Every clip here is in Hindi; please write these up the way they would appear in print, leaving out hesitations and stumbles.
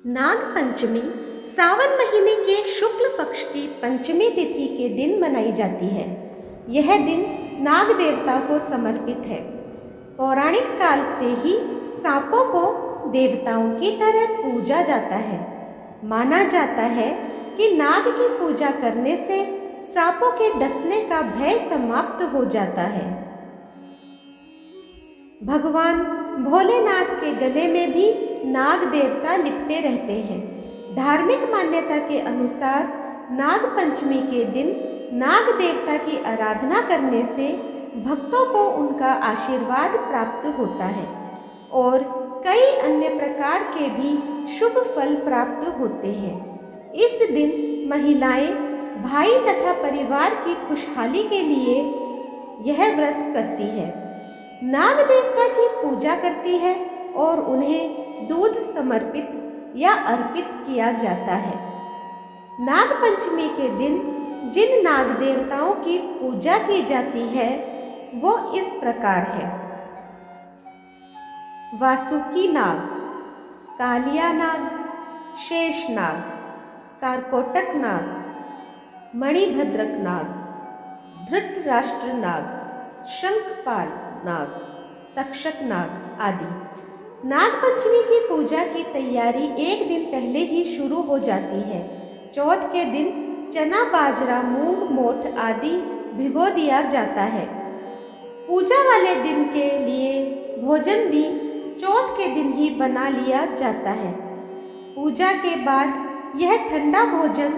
नाग पंचमी सावन महीने के शुक्ल पक्ष की पंचमी तिथि के दिन मनाई जाती है। यह दिन नाग देवता को समर्पित है। पौराणिक काल से ही सांपों को देवताओं की तरह पूजा जाता है। माना जाता है कि नाग की पूजा करने से सांपों के डसने का भय समाप्त हो जाता है। भगवान भोलेनाथ के गले में भी नाग देवता लिपटे रहते हैं। धार्मिक मान्यता के अनुसार नाग पंचमी के दिन नाग देवता की आराधना करने से भक्तों को उनका आशीर्वाद प्राप्त होता है और कई अन्य प्रकार के भी शुभ फल प्राप्त होते हैं। इस दिन महिलाएं भाई तथा परिवार की खुशहाली के लिए यह व्रत करती है, नाग देवता की पूजा करती है और उन्हें दूध समर्पित या अर्पित किया जाता है। नाग पंचमी के दिन जिन नाग देवताओं की पूजा की जाती है वो इस प्रकार है: वासुकी नाग, कालिया नाग, शेष नाग, कारकोटक नाग, मणिभद्रक नाग, धृतराष्ट्र नाग, शंखपाल नाग, तक्षक नाग आदि। नाग पंचमी की पूजा की तैयारी एक दिन पहले ही शुरू हो जाती है। चौथ के दिन चना, बाजरा, मूंग, मोठ आदि भिगो दिया जाता है। पूजा वाले दिन के लिए भोजन भी चौथ के दिन ही बना लिया जाता है। पूजा के बाद यह ठंडा भोजन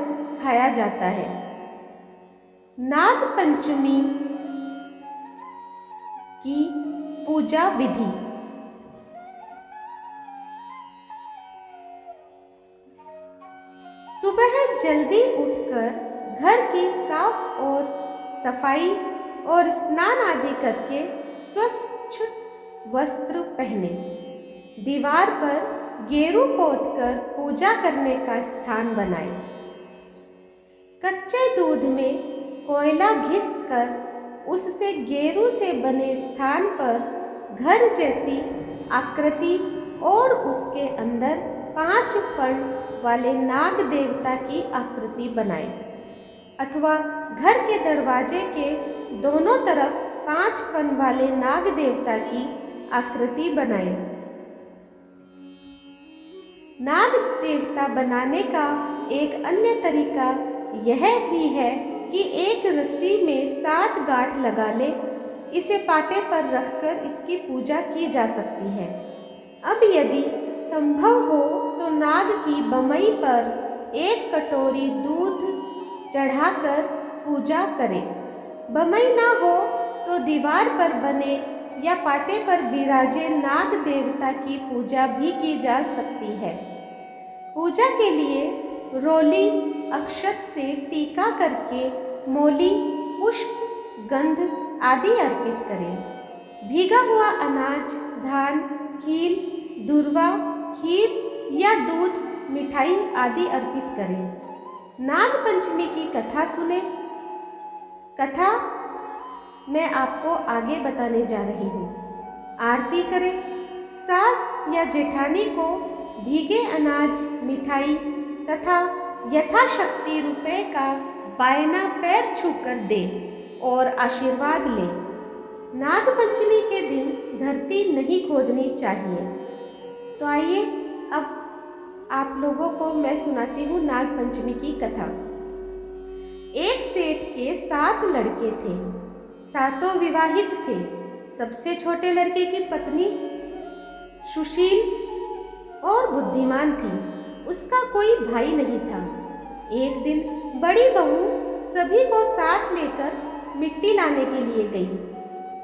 खाया जाता है। नाग पंचमी की पूजा विधि: सुबह जल्दी उठकर घर की साफ और सफाई और स्नान आदि करके स्वच्छ वस्त्र पहने। दीवार पर गेरू पोतकर पूजा करने का स्थान बनाए। कच्चे दूध में कोयला घिस कर उससे गेरू से बने स्थान पर घर जैसी आकृति और उसके अंदर 5 फण वाले नाग देवता की आकृति बनाए अथवा घर के दरवाजे के दोनों तरफ 5 फण वाले नाग देवता की आकृति बनाए। नाग देवता बनाने का एक अन्य तरीका यह भी है कि एक रस्सी में 7 गांठ लगा ले, इसे पाटे पर रखकर इसकी पूजा की जा सकती है। अब यदि संभव हो तो नाग की बमई पर 1 कटोरी दूध चढ़ाकर पूजा करें। बमई ना हो तो दीवार पर बने या पाटे पर विराजे नाग देवता की पूजा भी की जा सकती है। पूजा के लिए रोली अक्षत से टीका करके मोली, पुष्प, गंध आदि अर्पित करें। भीगा हुआ अनाज, धान, खील, दूर्वा, खीर या दूध, मिठाई आदि अर्पित करें। नाग पंचमी की कथा सुने। कथा मैं आपको आगे बताने जा रही हूँ। आरती करें। सास या जेठानी को भीगे अनाज, मिठाई तथा यथाशक्ति रुपए का बायना पैर छूकर दें और आशीर्वाद लें। नाग पंचमी के दिन धरती नहीं खोदनी चाहिए। तो आइए अब आप लोगों को मैं सुनाती हूँ नाग पंचमी की कथा। एक सेठ के 7 लड़के थे। सातों विवाहित थे। सबसे छोटे लड़के की पत्नी सुशील और बुद्धिमान थी। उसका कोई भाई नहीं था। एक दिन बड़ी बहू सभी को साथ लेकर मिट्टी लाने के लिए गई।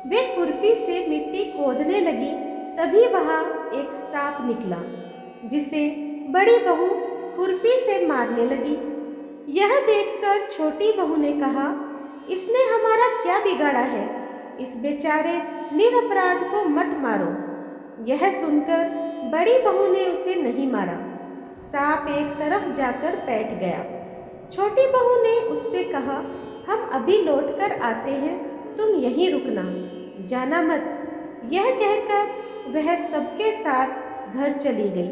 वे खुरपी से मिट्टी खोदने लगी, तभी वहाँ एक सांप निकला, जिसे बड़ी बहू खुरपी से मारने लगी। यह देखकर छोटी बहू ने कहा, इसने हमारा क्या बिगाड़ा है? इस बेचारे निरपराध को मत मारो। यह सुनकर बड़ी बहू ने उसे नहीं मारा। सांप एक तरफ जाकर बैठ गया। छोटी बहू ने उससे कहा, हम अभी लौट कर आते हैं, तुम यहीं रुकना, जाना मत। यह कहकर वह सबके साथ घर चली गई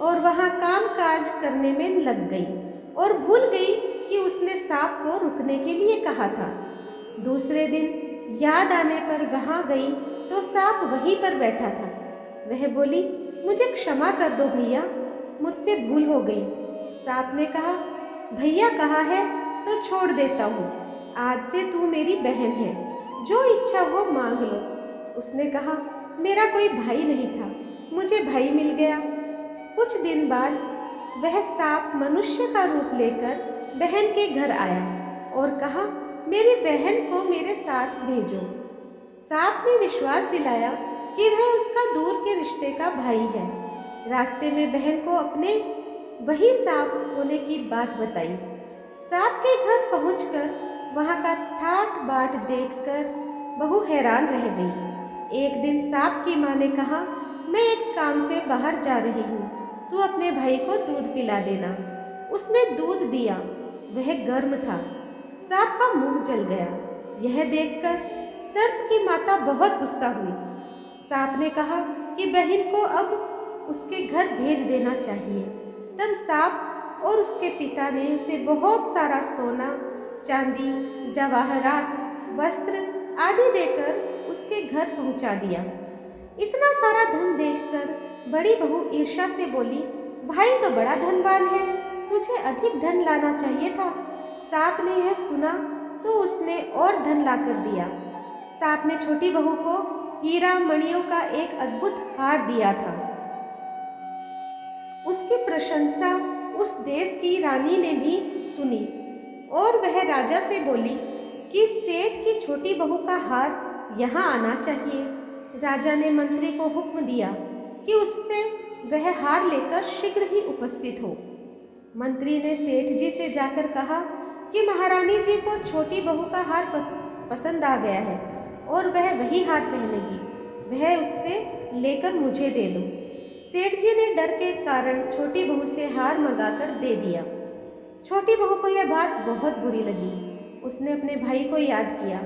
और वहाँ काम काज करने में लग गई और भूल गई कि उसने सांप को रुकने के लिए कहा था। दूसरे दिन याद आने पर वहाँ गई तो सांप वहीं पर बैठा था। वह बोली, मुझे क्षमा कर दो भैया, मुझसे भूल हो गई। सांप ने कहा, भैया कहा है तो छोड़ देता हूँ, आज से तू मेरी बहन है, जो इच्छा हो मांग लो। उसने कहा, मेरा कोई भाई नहीं था, मुझे भाई मिल गया। कुछ दिन बाद वह सांप मनुष्य का रूप लेकर बहन के घर आया और कहा, मेरी बहन को मेरे साथ भेजो। सांप ने विश्वास दिलाया कि वह उसका दूर के रिश्ते का भाई है। रास्ते में बहन को अपने वही सांप होने की बात बताई। सांप के घर पहुंचकर वहां का ठाट बाट देखकर बहू हैरान रह गई। एक दिन सांप की माँ ने कहा, मैं एक काम से बाहर जा रही हूँ, तू अपने भाई को दूध पिला देना। उसने दूध दिया, वह गर्म था। सांप का मुंह जल गया। यह देखकर सर्प की माता बहुत गुस्सा हुई। सांप ने कहा कि बहन को अब उसके घर भेज देना चाहिए। तब सांप और उसके पिता ने उसे बहुत सारा सोना, चांदी, जवाहरात, वस्त्र आदि देकर उसके घर पहुंचा दिया। इतना सारा धन देखकर बड़ी बहू ईर्ष्या से बोली, भाई तो बड़ा धनवान है, तुझे अधिक धन लाना चाहिए था। सांप ने यह सुना तो उसने और धन लाकर दिया। सांप ने छोटी बहू को हीरा मणियों का एक अद्भुत हार दिया था। उसकी प्रशंसा उस देश की रानी ने भी सुनी और वह राजा से बोली कि सेठ की छोटी बहू का हार यहाँ आना चाहिए। राजा ने मंत्री को हुक्म दिया कि उससे वह हार लेकर शीघ्र ही उपस्थित हो। मंत्री ने सेठ जी से जाकर कहा कि महारानी जी को छोटी बहू का हार पसंद आ गया है और वह वही हार पहनेगी, वह उससे लेकर मुझे दे दो। सेठ जी ने डर के कारण छोटी बहू से हार मंगाकर दे दिया। छोटी बहू को यह बात बहुत बुरी लगी। उसने अपने भाई को याद किया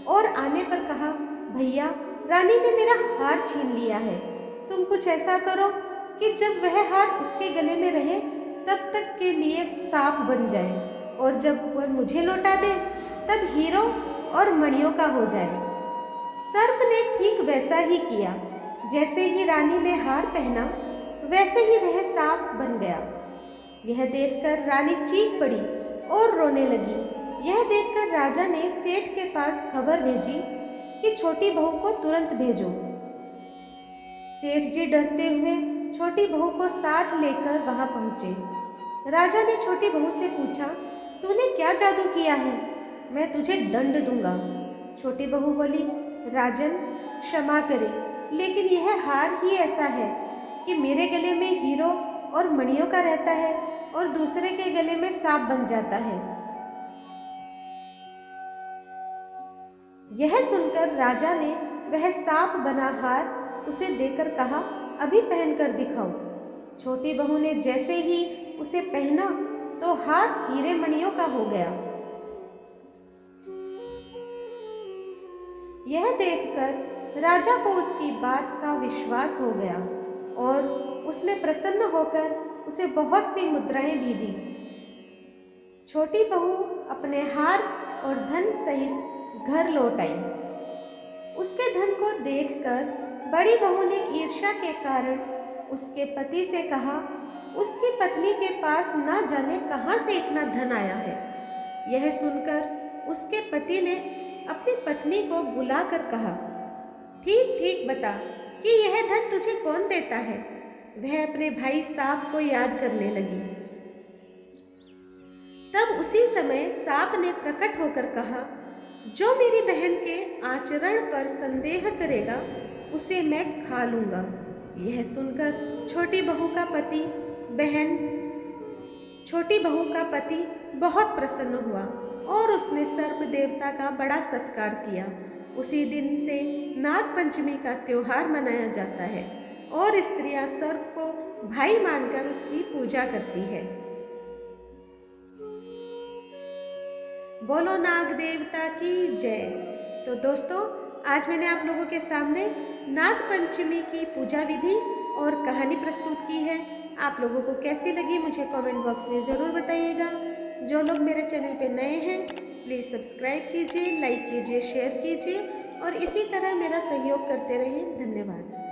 और आने पर कहा, भैया, रानी ने मेरा हार छीन लिया है, तुम कुछ ऐसा करो कि जब वह हार उसके गले में रहे तब तक के लिए सांप बन जाए और जब वह मुझे लौटा दे तब हीरो और मणियों का हो जाए। सर्प ने ठीक वैसा ही किया। जैसे ही रानी ने हार पहना वैसे ही वह सांप बन गया। यह देखकर रानी चीख पड़ी और रोने लगी। यह देखकर राजा ने सेठ के पास खबर भेजी कि छोटी बहू को तुरंत भेजो। सेठ जी डरते हुए छोटी बहू को साथ लेकर वहां पहुंचे। राजा ने छोटी बहू से पूछा, तूने क्या जादू किया है? मैं तुझे दंड दूंगा। छोटी बहू बोली, राजन, क्षमा करें, लेकिन यह हार ही ऐसा है कि मेरे गले में हीरो और मणियों का रहता है और दूसरे के गले में सांप बन जाता है। यह सुनकर राजा ने वह सांप बना हार उसे देकर कहा, अभी पहनकर दिखाओ। छोटी बहू ने जैसे ही उसे पहना तो हार हीरे मणियों का हो गया। यह देखकर राजा को उसकी बात का विश्वास हो गया और उसने प्रसन्न होकर उसे बहुत सी मुद्राएं भी दी। छोटी बहू अपने हार और धन सहित घर लौट आई। उसके धन को देखकर बड़ी बहू ने ईर्ष्या के कारण उसके पति से कहा, उसकी पत्नी के पास न जाने कहाँ से इतना धन आया है। यह सुनकर उसके पति ने अपनी पत्नी को बुलाकर कहा, ठीक ठीक बता कि यह धन तुझे कौन देता है। वह अपने भाई सांप को याद करने लगी। तब उसी समय सांप ने प्रकट होकर कहा, जो मेरी बहन के आचरण पर संदेह करेगा उसे मैं खा लूँगा। यह सुनकर छोटी बहू का पति बहुत प्रसन्न हुआ और उसने सर्प देवता का बड़ा सत्कार किया। उसी दिन से नाग पंचमी का त्योहार मनाया जाता है और स्त्रियां सर्प को भाई मानकर उसकी पूजा करती है। बोलो नाग देवता की जय। तो दोस्तों, आज मैंने आप लोगों के सामने नाग पंचमी की पूजा विधि और कहानी प्रस्तुत की है। आप लोगों को कैसी लगी मुझे कमेंट बॉक्स में ज़रूर बताइएगा। जो लोग मेरे चैनल पे नए हैं प्लीज़ सब्सक्राइब कीजिए, लाइक कीजिए, शेयर कीजिए और इसी तरह मेरा सहयोग करते रहें। धन्यवाद।